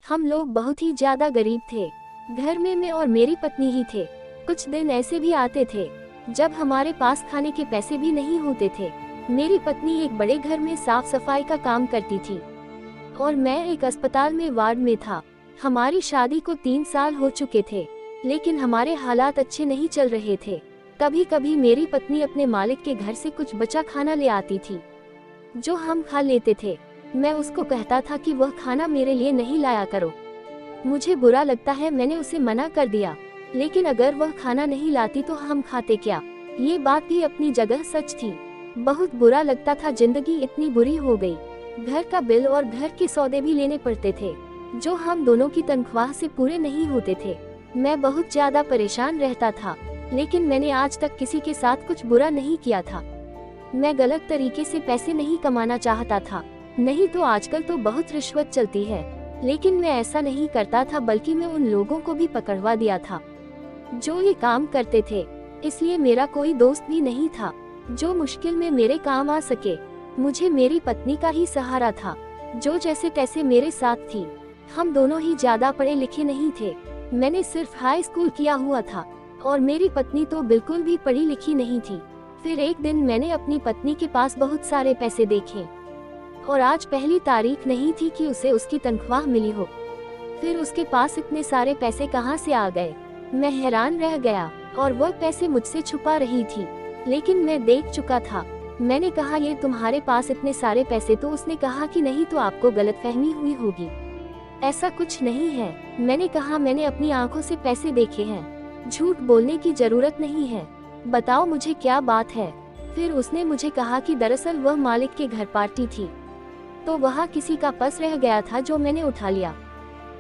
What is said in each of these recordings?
हम लोग बहुत ही ज्यादा गरीब थे। घर में मैं और मेरी पत्नी ही थे। कुछ दिन ऐसे भी आते थे जब हमारे पास खाने के पैसे भी नहीं होते थे। मेरी पत्नी एक बड़े घर में साफ सफाई का काम करती थी और मैं एक अस्पताल में वार्ड में था। हमारी शादी को 3 साल हो चुके थे, लेकिन हमारे हालात अच्छे नहीं चल रहे थे। कभी कभी मेरी पत्नी अपने मालिक के घर से कुछ बचा खाना ले आती थी जो हम खा लेते थे। मैं उसको कहता था कि वह खाना मेरे लिए नहीं लाया करो, मुझे बुरा लगता है। मैंने उसे मना कर दिया, लेकिन अगर वह खाना नहीं लाती तो हम खाते क्या? ये बात भी अपनी जगह सच थी। बहुत बुरा लगता था, जिंदगी इतनी बुरी हो गई। घर का बिल और घर के सौदे भी लेने पड़ते थे जो हम दोनों की तनख्वाह से पूरे नहीं होते थे। मैं बहुत ज्यादा परेशान रहता था, लेकिन मैंने आज तक किसी के साथ कुछ बुरा नहीं किया था। मैं गलत तरीके से पैसे नहीं कमाना चाहता था, नहीं तो आजकल तो बहुत रिश्वत चलती है। लेकिन मैं ऐसा नहीं करता था, बल्कि मैं उन लोगों को भी पकड़वा दिया था जो ये काम करते थे। इसलिए मेरा कोई दोस्त भी नहीं था जो मुश्किल में मेरे काम आ सके। मुझे मेरी पत्नी का ही सहारा था जो जैसे तैसे मेरे साथ थी। हम दोनों ही ज्यादा पढ़े लिखे नहीं थे। मैंने सिर्फ हाई स्कूल किया हुआ था और मेरी पत्नी तो बिल्कुल भी पढ़ी लिखी नहीं थी। फिर एक दिन मैंने अपनी पत्नी के पास बहुत सारे पैसे देखे और आज पहली तारीख नहीं थी कि उसे उसकी तनख्वाह मिली हो। फिर उसके पास इतने सारे पैसे कहाँ से आ गए? मैं हैरान रह गया और वह पैसे मुझसे छुपा रही थी, लेकिन मैं देख चुका था। मैंने कहा, ये तुम्हारे पास इतने सारे पैसे? तो उसने कहा कि नहीं, तो आपको गलतफहमी हुई होगी, ऐसा कुछ नहीं है। मैंने कहा, मैंने अपनी आंखों से पैसे देखे हैं, झूठ बोलने की जरूरत नहीं है, बताओ मुझे क्या बात है। फिर उसने मुझे कहा कि दरअसल वह मालिक के घर पार्टी थी, तो वहाँ किसी का पर्स रह गया था जो मैंने उठा लिया।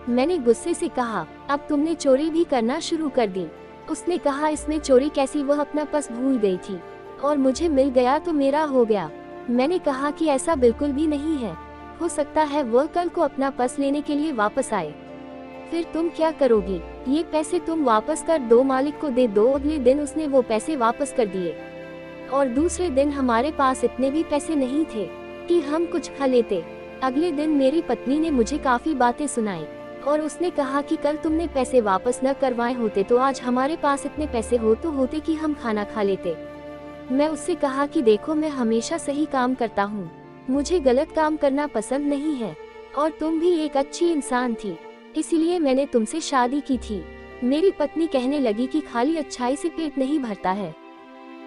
मैंने गुस्से से कहा, अब तुमने चोरी भी करना शुरू कर दी। उसने कहा, इसमें चोरी कैसी, वह अपना पर्स भूल गई थी और मुझे मिल गया तो मेरा हो गया। मैंने कहा कि ऐसा बिल्कुल भी नहीं है, हो सकता है वह कल को अपना पर्स लेने के लिए वापस आए। फिर तुम क्या करोगी? ये पैसे तुम वापस कर दो, मालिक को दे दो। अगले दिन उसने वो पैसे वापस कर दिए और दूसरे दिन हमारे पास इतने भी पैसे नहीं थे कि हम कुछ खा लेते। अगले दिन मेरी पत्नी ने मुझे काफी बातें सुनाई और उसने कहा कि कल तुमने पैसे वापस न करवाए होते तो आज हमारे पास इतने पैसे होते कि हम खाना खा लेते। मैं उससे कहा कि देखो, मैं हमेशा सही काम करता हूँ, मुझे गलत काम करना पसंद नहीं है और तुम भी एक अच्छी इंसान थी, इसीलिए मैंने तुमसे शादी की थी। मेरी पत्नी कहने लगी कि खाली अच्छाई से पेट नहीं भरता है,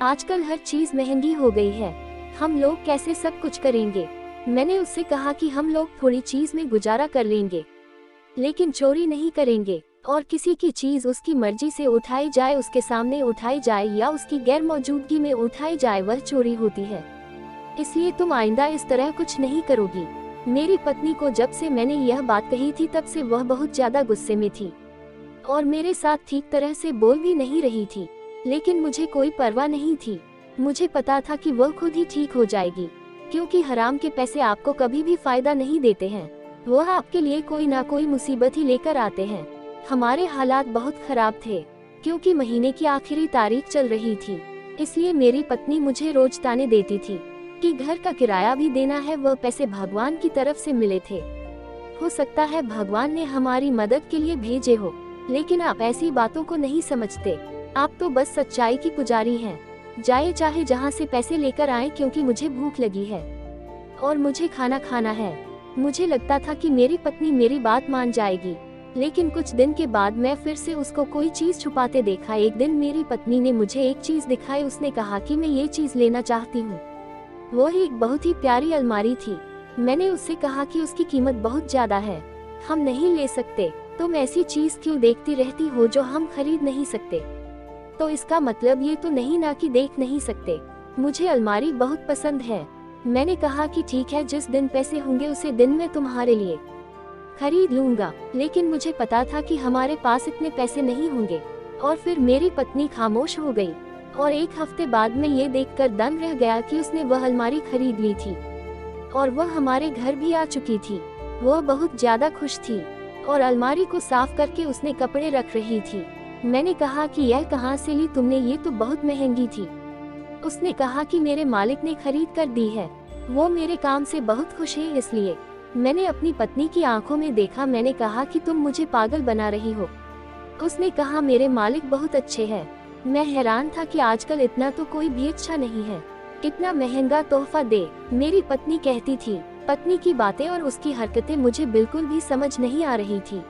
आजकल हर चीज महंगी हो गई है, हम लोग कैसे सब कुछ करेंगे। मैंने उससे कहा कि हम लोग थोड़ी चीज में गुजारा कर लेंगे, लेकिन चोरी नहीं करेंगे और किसी की चीज उसकी मर्जी से उठाई जाए, उसके सामने उठाई जाए या उसकी गैर मौजूदगी में उठाई जाए, वह चोरी होती है। इसलिए तुम आइंदा इस तरह कुछ नहीं करोगी। मेरी पत्नी को जब से मैंने यह बात कही थी तब से वह बहुत ज्यादा गुस्से में थी और मेरे साथ ठीक तरह से बोल भी नहीं रही थी, लेकिन मुझे कोई परवाह नहीं थी। मुझे पता था कि वह खुद ही ठीक हो जाएगी, क्योंकि हराम के पैसे आपको कभी भी फायदा नहीं देते हैं, वह आपके लिए कोई ना कोई मुसीबत ही लेकर आते हैं। हमारे हालात बहुत खराब थे क्योंकि महीने की आखिरी तारीख चल रही थी, इसलिए मेरी पत्नी मुझे रोज ताने देती थी कि घर का किराया भी देना है। वह पैसे भगवान की तरफ से मिले थे, हो सकता है भगवान ने हमारी मदद के लिए भेजे हो, लेकिन आप ऐसी बातों को नहीं समझते। आप तो बस सच्चाई की पुजारी हैं। जाए चाहे जहाँ से पैसे लेकर आए, क्योंकि मुझे भूख लगी है और मुझे खाना खाना है। मुझे लगता था कि मेरी पत्नी मेरी बात मान जाएगी, लेकिन कुछ दिन के बाद मैं फिर से उसको कोई चीज छुपाते देखा। एक दिन मेरी पत्नी ने मुझे एक चीज दिखाई, उसने कहा कि मैं ये चीज लेना चाहती हूँ। वो एक बहुत ही प्यारी अलमारी थी। मैंने उससे कहा कि उसकी कीमत बहुत ज्यादा है, हम नहीं ले सकते। तुम ऐसी चीज क्यों देखती रहती हो जो हम खरीद नहीं सकते? तो इसका मतलब ये तो नहीं ना कि देख नहीं सकते। मुझे अलमारी बहुत पसंद है। मैंने कहा कि ठीक है, जिस दिन पैसे होंगे उसी दिन मैं तुम्हारे लिए खरीद लूंगा। लेकिन मुझे पता था कि हमारे पास इतने पैसे नहीं होंगे। और फिर मेरी पत्नी खामोश हो गई और एक हफ्ते बाद मैं ये देखकर दंग रह गया कि उसने वह अलमारी खरीद ली थी और वह हमारे घर भी आ चुकी थी। वह बहुत ज्यादा खुश थी और अलमारी को साफ करके उसने कपड़े रख रही थी। मैंने कहा कि यह कहाँ से ली तुमने, ये तो बहुत महंगी थी। उसने कहा कि मेरे मालिक ने खरीद कर दी है, वो मेरे काम से बहुत खुश है इसलिए। मैंने अपनी पत्नी की आंखों में देखा। मैंने कहा कि तुम मुझे पागल बना रही हो। उसने कहा मेरे मालिक बहुत अच्छे हैं। मैं हैरान था कि आजकल इतना तो कोई भी अच्छा नहीं है, कितना महंगा तोहफा दे। मेरी पत्नी कहती थी। पत्नी की बातें और उसकी हरकतें मुझे बिल्कुल भी समझ नहीं आ रही थी।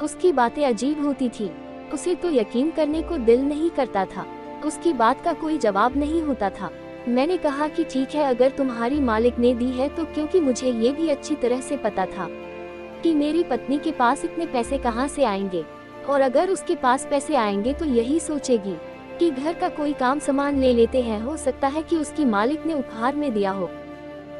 उसकी बातें अजीब होती थी। उसे तो यकीन करने को दिल नहीं करता था। उसकी बात का कोई जवाब नहीं होता था। मैंने कहा कि ठीक है, अगर तुम्हारी मालिक ने दी है तो, क्योंकि मुझे ये भी अच्छी तरह से पता था कि मेरी पत्नी के पास इतने पैसे कहाँ से आएंगे, और अगर उसके पास पैसे आएंगे तो यही सोचेगी कि घर का कोई काम सामान ले लेते हैं। हो सकता है कि उसकी मालिक ने उपहार में दिया हो।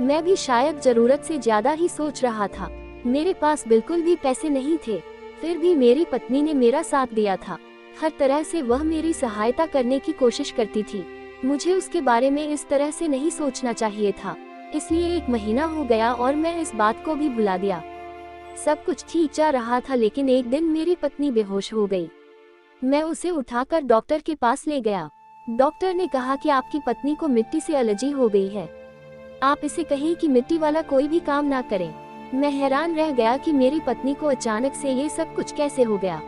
मैं भी शायद जरूरत से ज्यादा ही सोच रहा था। मेरे पास बिल्कुल भी पैसे नहीं थे, फिर भी मेरी पत्नी ने मेरा साथ दिया था। हर तरह से वह मेरी सहायता करने की कोशिश करती थी। मुझे उसके बारे में इस तरह से नहीं सोचना चाहिए था। इसलिए 1 महीना हो गया और मैं इस बात को भी भुला दिया। सब कुछ ठीक जा रहा था, लेकिन एक दिन मेरी पत्नी बेहोश हो गई। मैं उसे उठाकर डॉक्टर के पास ले गया। डॉक्टर ने कहा कि आपकी पत्नी को मिट्टी से एलर्जी हो गई है। आप इसे कहें कि मिट्टी वाला कोई भी काम ना करें। मैं हैरान रह गया कि मेरी पत्नी को अचानक से ये सब कुछ कैसे हो गया।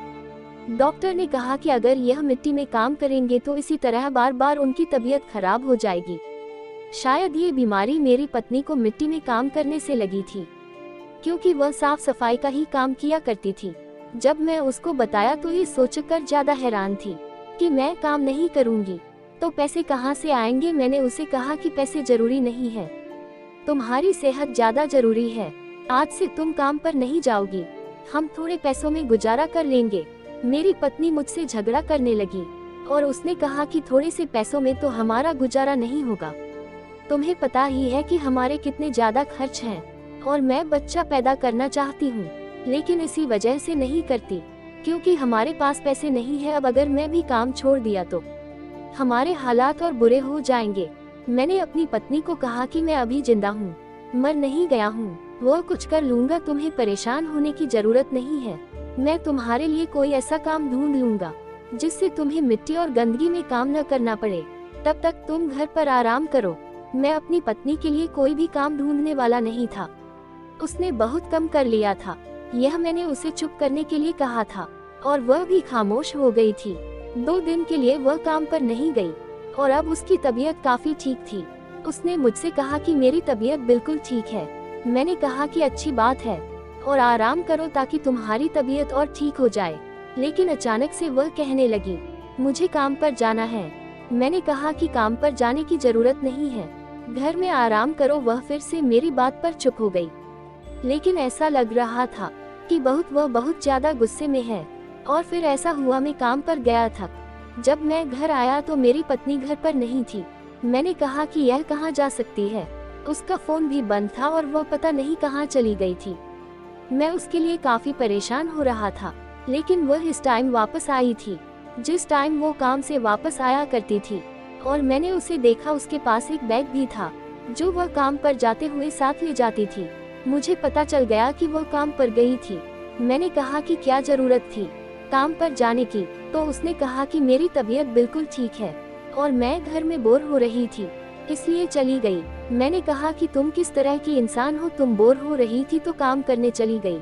डॉक्टर ने कहा कि अगर यह मिट्टी में काम करेंगे तो इसी तरह बार बार उनकी तबीयत खराब हो जाएगी। शायद ये बीमारी मेरी पत्नी को मिट्टी में काम करने से लगी थी, क्योंकि वह साफ सफाई का ही काम किया करती थी। जब मैं उसको बताया तो ये सोचकर ज्यादा हैरान थी कि मैं काम नहीं करूंगी तो पैसे कहाँ से आएंगे। मैंने उसे कहा कि पैसे जरूरी नहीं है, तुम्हारी सेहत ज्यादा जरूरी है। आज से तुम काम पर नहीं जाओगी, हम थोड़े पैसों में गुजारा कर लेंगे। मेरी पत्नी मुझसे झगड़ा करने लगी और उसने कहा कि थोड़े से पैसों में तो हमारा गुजारा नहीं होगा। तुम्हें पता ही है कि हमारे कितने ज्यादा खर्च हैं, और मैं बच्चा पैदा करना चाहती हूँ, लेकिन इसी वजह से नहीं करती क्योंकि हमारे पास पैसे नहीं है। अब अगर मैं भी काम छोड़ दिया तो हमारे हालात और बुरे हो जाएंगे। मैंने अपनी पत्नी को कहा कि मैं अभी जिंदा हूँ, मर नहीं गया हूँ, वो कुछ कर लूंगा। तुम्हें परेशान होने की जरूरत नहीं है। मैं तुम्हारे लिए कोई ऐसा काम ढूंढ लूंगा जिससे तुम्हें मिट्टी और गंदगी में काम न करना पड़े। तब तक तुम घर पर आराम करो। मैं अपनी पत्नी के लिए कोई भी काम ढूंढने वाला नहीं था। उसने बहुत कम कर लिया था। यह मैंने उसे चुप करने के लिए कहा था और वह भी खामोश हो गई थी। 2 दिन के लिए वह काम पर नहीं गई और अब उसकी तबीयत काफी ठीक थी। उसने मुझसे कहा कि मेरी तबीयत बिल्कुल ठीक है। मैंने कहा कि अच्छी बात है और आराम करो ताकि तुम्हारी तबीयत और ठीक हो जाए। लेकिन अचानक से वह कहने लगी, मुझे काम पर जाना है। मैंने कहा कि काम पर जाने की जरूरत नहीं है, घर में आराम करो। वह फिर से मेरी बात पर चुप हो गई, लेकिन ऐसा लग रहा था कि वह बहुत ज्यादा गुस्से में है। और फिर ऐसा हुआ, मैं काम पर गया था। जब मैं घर आया तो मेरी पत्नी घर पर नहीं थी। मैंने कहा कि यह कहाँ जा सकती है। उसका फोन भी बंद था और वह पता नहीं कहाँ चली गई थी। मैं उसके लिए काफी परेशान हो रहा था, लेकिन वह इस टाइम वापस आई थी जिस टाइम वो काम से वापस आया करती थी। और मैंने उसे देखा, उसके पास एक बैग भी था जो वह काम पर जाते हुए साथ ले जाती थी। मुझे पता चल गया कि वह काम पर गई थी। मैंने कहा कि क्या जरूरत थी काम पर जाने की, तो उसने कहा कि मेरी तबीयत बिल्कुल ठीक है और मैं घर में बोर हो रही थी इसलिए चली गई। मैंने कहा कि तुम किस तरह की इंसान हो, तुम बोर हो रही थी तो काम करने चली गई।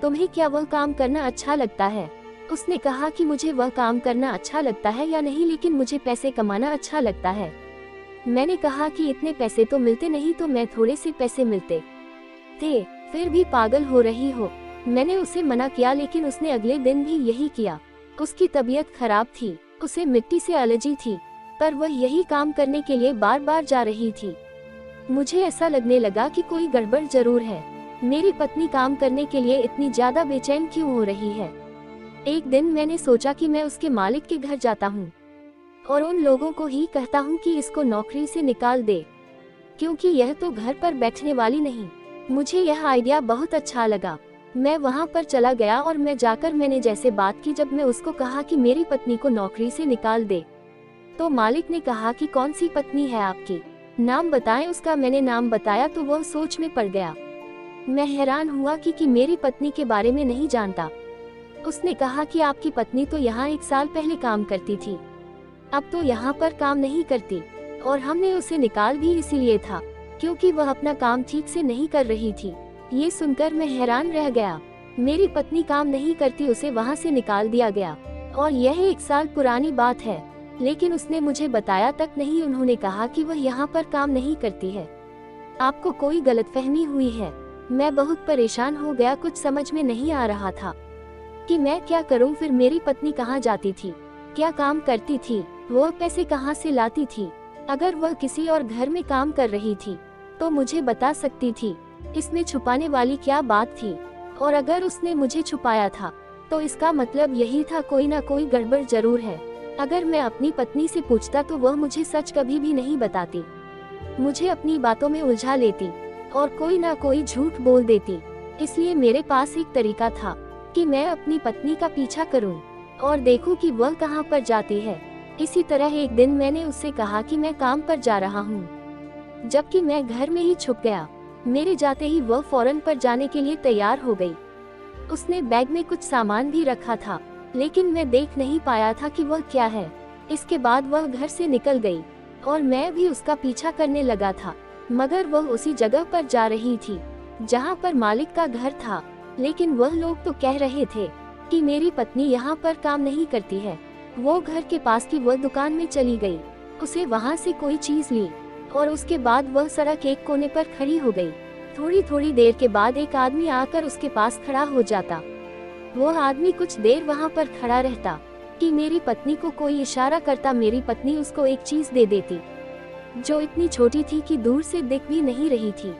तुम्हें क्या वह काम करना अच्छा लगता है? उसने कहा कि मुझे वह काम करना अच्छा लगता है या नहीं, लेकिन मुझे पैसे कमाना अच्छा लगता है। मैंने कहा कि इतने पैसे तो मिलते नहीं, तो मैं थोड़े से पैसे मिलते थे, फिर भी पागल हो रही हो। मैंने उसे मना किया, लेकिन उसने अगले दिन भी यही किया। उसकी तबीयत खराब थी, उसे मिट्टी से एलर्जी थी, पर वह यही काम करने के लिए बार बार जा रही थी। मुझे ऐसा लगने लगा कि कोई गड़बड़ जरूर है। मेरी पत्नी काम करने के लिए इतनी ज्यादा बेचैन क्यों हो रही है? एक दिन मैंने सोचा कि मैं उसके मालिक के घर जाता हूँ और उन लोगों को ही कहता हूँ कि इसको नौकरी से निकाल दे, क्योंकि यह तो घर पर बैठने वाली नहीं। मुझे यह आइडिया बहुत अच्छा लगा। मैं वहाँ पर चला गया और मैं जाकर मैंने जैसे बात की। जब मैं उसको कहा कि मेरी पत्नी को नौकरी से निकाल दे, तो मालिक ने कहा कि कौन सी पत्नी है आपकी, नाम बताएं उसका। मैंने नाम बताया तो वह सोच में पड़ गया। मैं हैरान हुआ कि मेरी पत्नी के बारे में नहीं जानता। उसने कहा कि आपकी पत्नी तो यहाँ 1 साल पहले काम करती थी, अब तो यहाँ पर काम नहीं करती, और हमने उसे निकाल भी इसीलिए था क्योंकि वह अपना काम ठीक से नहीं कर रही थी। ये सुनकर मैं हैरान रह गया। मेरी पत्नी काम नहीं करती, उसे वहाँ से निकाल दिया गया और यह 1 साल पुरानी बात है, लेकिन उसने मुझे बताया तक नहीं। उन्होंने कहा कि वह यहाँ पर काम नहीं करती है, आपको कोई गलतफहमी हुई है। मैं बहुत परेशान हो गया, कुछ समझ में नहीं आ रहा था कि मैं क्या करूं। फिर मेरी पत्नी कहाँ जाती थी, क्या काम करती थी, वह पैसे कहाँ से लाती थी? अगर वह किसी और घर में काम कर रही थी तो मुझे बता सकती थी, इसमें छुपाने वाली क्या बात थी? और अगर उसने मुझे छुपाया था तो इसका मतलब यही था कोई ना कोई गड़बड़ जरूर है। अगर मैं अपनी पत्नी से पूछता तो वह मुझे सच कभी भी नहीं बताती, मुझे अपनी बातों में उलझा लेती और कोई ना कोई झूठ बोल देती। इसलिए मेरे पास एक तरीका था कि मैं अपनी पत्नी का पीछा करूं और देखूं कि वह कहां पर जाती है। इसी तरह एक दिन मैंने उससे कहा कि मैं काम पर जा रहा हूं, जबकि मैं घर में ही छुप गया। मेरे जाते ही वह फौरन पर जाने के लिए तैयार हो गई। उसने बैग में कुछ सामान भी रखा था, लेकिन मैं देख नहीं पाया था कि वह क्या है। इसके बाद वह घर से निकल गई और मैं भी उसका पीछा करने लगा था, मगर वह उसी जगह पर जा रही थी जहां पर मालिक का घर था। लेकिन वह लोग तो कह रहे थे कि मेरी पत्नी यहाँ पर काम नहीं करती है। वो घर के पास की वह दुकान में चली गई, उसे वहाँ से कोई चीज ली और उसके बाद वह सड़क एक कोने पर खड़ी हो गई। थोड़ी देर के बाद एक आदमी आकर उसके पास खड़ा हो जाता। वह आदमी कुछ देर वहाँ पर खड़ा रहता कि मेरी पत्नी को कोई इशारा करता। मेरी पत्नी उसको एक चीज दे देती जो इतनी छोटी थी कि दूर से दिख भी नहीं रही थी,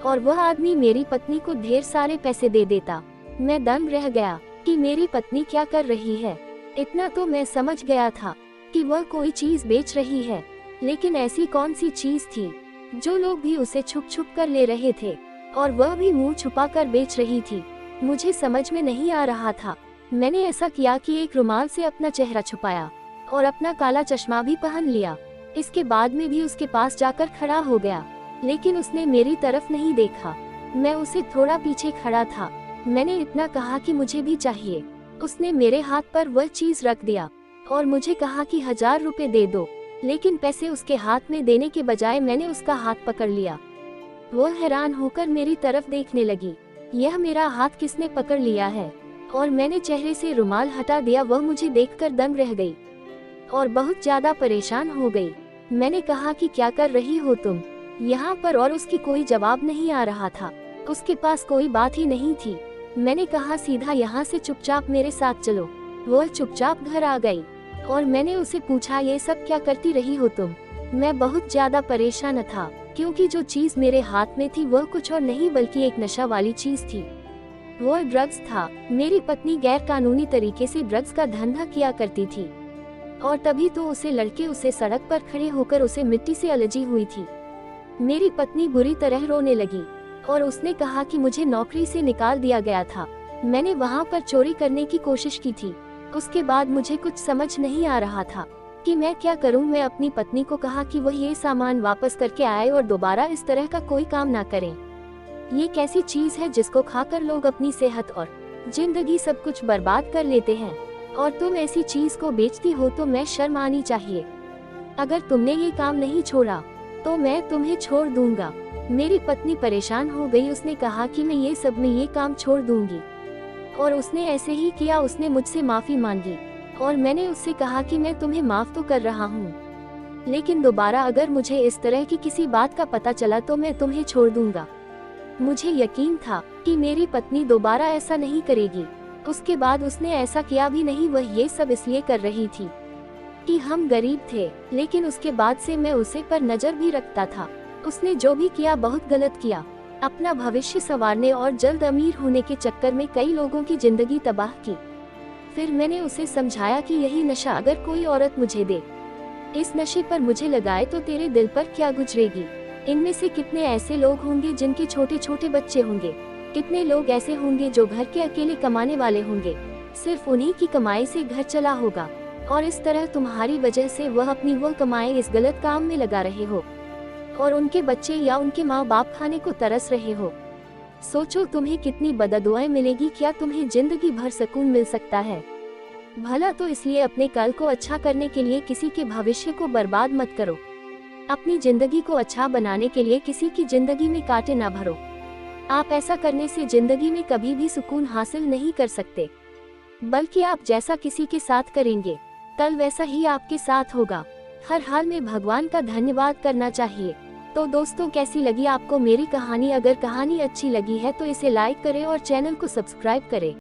और वह आदमी मेरी पत्नी को ढेर सारे पैसे दे देता। मैं दंग रह गया कि मेरी पत्नी क्या कर रही है। इतना तो मैं समझ गया था कि वह कोई चीज बेच रही है, लेकिन ऐसी कौन सी चीज थी जो लोग भी उसे छुप छुप कर ले रहे थे और वह भी मुंह छुपा कर बेच रही थी। मुझे समझ में नहीं आ रहा था। मैंने ऐसा किया कि एक रुमाल से अपना चेहरा छुपाया और अपना काला चश्मा भी पहन लिया। इसके बाद में भी उसके पास जाकर खड़ा हो गया, लेकिन उसने मेरी तरफ नहीं देखा। मैं उसे थोड़ा पीछे खड़ा था। मैंने इतना कहा कि मुझे भी चाहिए। उसने मेरे हाथ पर वह चीज रख दिया और मुझे कहा कि 1000 रुपए दे दो, लेकिन पैसे उसके हाथ में देने के बजाय मैंने उसका हाथ पकड़ लिया। वह हैरान होकर मेरी तरफ देखने लगी, यह मेरा हाथ किसने पकड़ लिया है? और मैंने चेहरे से रुमाल हटा दिया। वह मुझे देखकर दंग रह गई और बहुत ज्यादा परेशान हो गई। मैंने कहा कि क्या कर रही हो तुम यहाँ पर? और उसकी कोई जवाब नहीं आ रहा था, उसके पास कोई बात ही नहीं थी। मैंने कहा सीधा यहाँ से चुपचाप मेरे साथ चलो। वह चुपचाप घर आ गई और मैंने उसे पूछा ये सब क्या करती रही हो तुम? मैं बहुत ज्यादा परेशान था, क्योंकि जो चीज मेरे हाथ में थी वह कुछ और नहीं बल्कि एक नशा वाली चीज थी। वह ड्रग्स था। मेरी पत्नी गैर कानूनी तरीके से ड्रग्स का धंधा किया करती थी और तभी तो उसे लड़के उसे सड़क पर खड़े होकर उसे मिट्टी से एलर्जी हुई थी। मेरी पत्नी बुरी तरह रोने लगी और उसने कहा कि मुझे नौकरी से निकाल दिया गया था, मैंने वहाँ पर चोरी करने की कोशिश की थी। उसके बाद मुझे कुछ समझ नहीं आ रहा था कि मैं क्या करूं। मैं अपनी पत्नी को कहा कि वह ये सामान वापस करके आए और दोबारा इस तरह का कोई काम ना करें। ये कैसी चीज है जिसको खाकर लोग अपनी सेहत और जिंदगी सब कुछ बर्बाद कर लेते हैं, और तुम ऐसी चीज को बेचती हो तो मैं शर्म आनी चाहिए। अगर तुमने ये काम नहीं छोड़ा तो मैं तुम्हें छोड़ दूंगा। मेरी पत्नी परेशान हो गई। उसने कहा कि मैं ये काम छोड़ दूंगी, और उसने ऐसे ही किया। उसने मुझसे माफी मांगी और मैंने उससे कहा कि मैं तुम्हें माफ तो कर रहा हूँ, लेकिन दोबारा अगर मुझे इस तरह की किसी बात का पता चला तो मैं तुम्हें छोड़ दूंगा। मुझे यकीन था कि मेरी पत्नी दोबारा ऐसा नहीं करेगी। उसके बाद उसने ऐसा किया भी नहीं। वह ये सब इसलिए कर रही थी कि हम गरीब थे, लेकिन उसके बाद से मैं उसे पर नजर भी रखता था। उसने जो भी किया बहुत गलत किया। अपना भविष्य संवारने और जल्द अमीर होने के चक्कर में कई लोगों की जिंदगी तबाह की। फिर मैंने उसे समझाया कि यही नशा अगर कोई औरत मुझे दे, इस नशे पर मुझे लगाए तो तेरे दिल पर क्या गुजरेगी। इनमें से कितने ऐसे लोग होंगे जिनके छोटे छोटे बच्चे होंगे, कितने लोग ऐसे होंगे जो घर के अकेले कमाने वाले होंगे, सिर्फ उन्हीं की कमाई से घर चला होगा, और इस तरह तुम्हारी वजह से वह अपनी वो कमाई इस गलत काम में लगा रहे हो और उनके बच्चे या उनके माँ बाप खाने को तरस रहे हो। सोचो तुम्हें कितनी बददुआएं मिलेगी। क्या तुम्हें जिंदगी भर सुकून मिल सकता है? भला तो इसलिए अपने कल को अच्छा करने के लिए किसी के भविष्य को बर्बाद मत करो। अपनी जिंदगी को अच्छा बनाने के लिए किसी की जिंदगी में कांटे ना भरो। आप ऐसा करने से जिंदगी में कभी भी सुकून हासिल नहीं कर सकते, बल्कि आप जैसा किसी के साथ करेंगे कल वैसा ही आपके साथ होगा। हर हाल में भगवान का धन्यवाद करना चाहिए। तो दोस्तों, कैसी लगी आपको मेरी कहानी? अगर कहानी अच्छी लगी है तो इसे लाइक करें और चैनल को सब्सक्राइब करें।